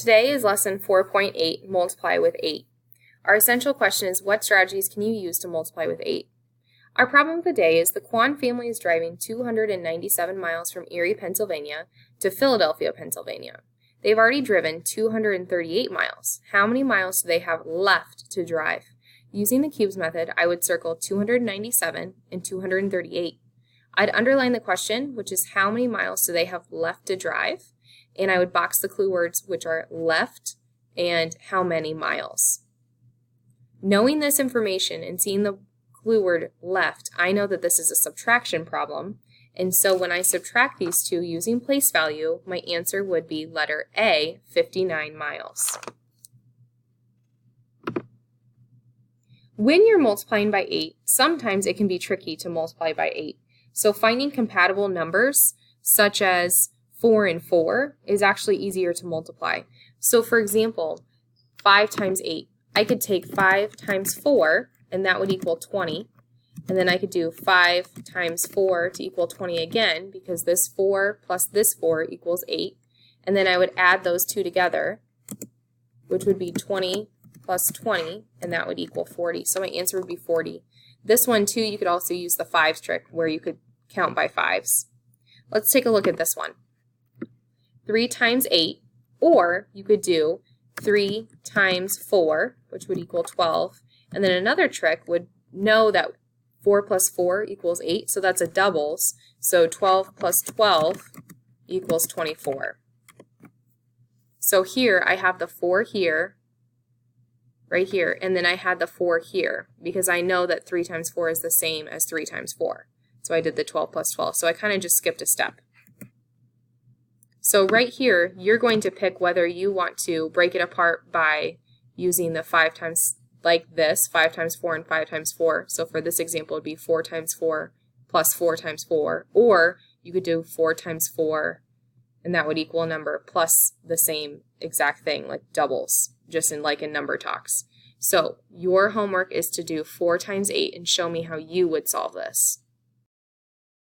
Today is lesson 4.8, multiply with 8. Our essential question is, what strategies can you use to multiply with 8? Our problem of the day is the Kwan family is driving 297 miles from Erie, Pennsylvania to Philadelphia, Pennsylvania. They've already driven 238 miles. How many miles do they have left to drive? Using the cubes method, I would circle 297 and 238. I'd underline the question, which is how many miles do they have left to drive? And I would box the clue words, which are left and how many miles. Knowing this information and seeing the clue word left, I know that this is a subtraction problem. And so when I subtract these two using place value, my answer would be letter A, 59 miles. When you're multiplying by 8, sometimes it can be tricky to multiply by 8. So finding compatible numbers, such as 4 and 4, is actually easier to multiply. So for example, 5 times 8. I could take 5 times 4, and that would equal 20. And then I could do 5 times 4 to equal 20 again, because this 4 plus this 4 equals 8. And then I would add those two together, which would be 20 plus 20, and that would equal 40. So my answer would be 40. This one too, you could also use the 5s trick, where you could count by 5s. Let's take a look at this one. 3 times 8, or you could do 3 times 4, which would equal 12. And then another trick would know that 4 plus 4 equals 8, so that's a doubles. So 12 plus 12 equals 24. So here I have the 4 here, right here, and then I had the 4 here, because I know that 3 times 4 is the same as 3 times 4. So I did the 12 plus 12. So I kind of just skipped a step. So right here, you're going to pick whether you want to break it apart by using the 5 times, like this, 5 times 4 and 5 times 4. So for this example, it would be 4 times 4 plus 4 times 4. Or you could do 4 times 4, and that would equal a number plus the same exact thing, like doubles, just in number talks. So your homework is to do 4 times 8 and show me how you would solve this.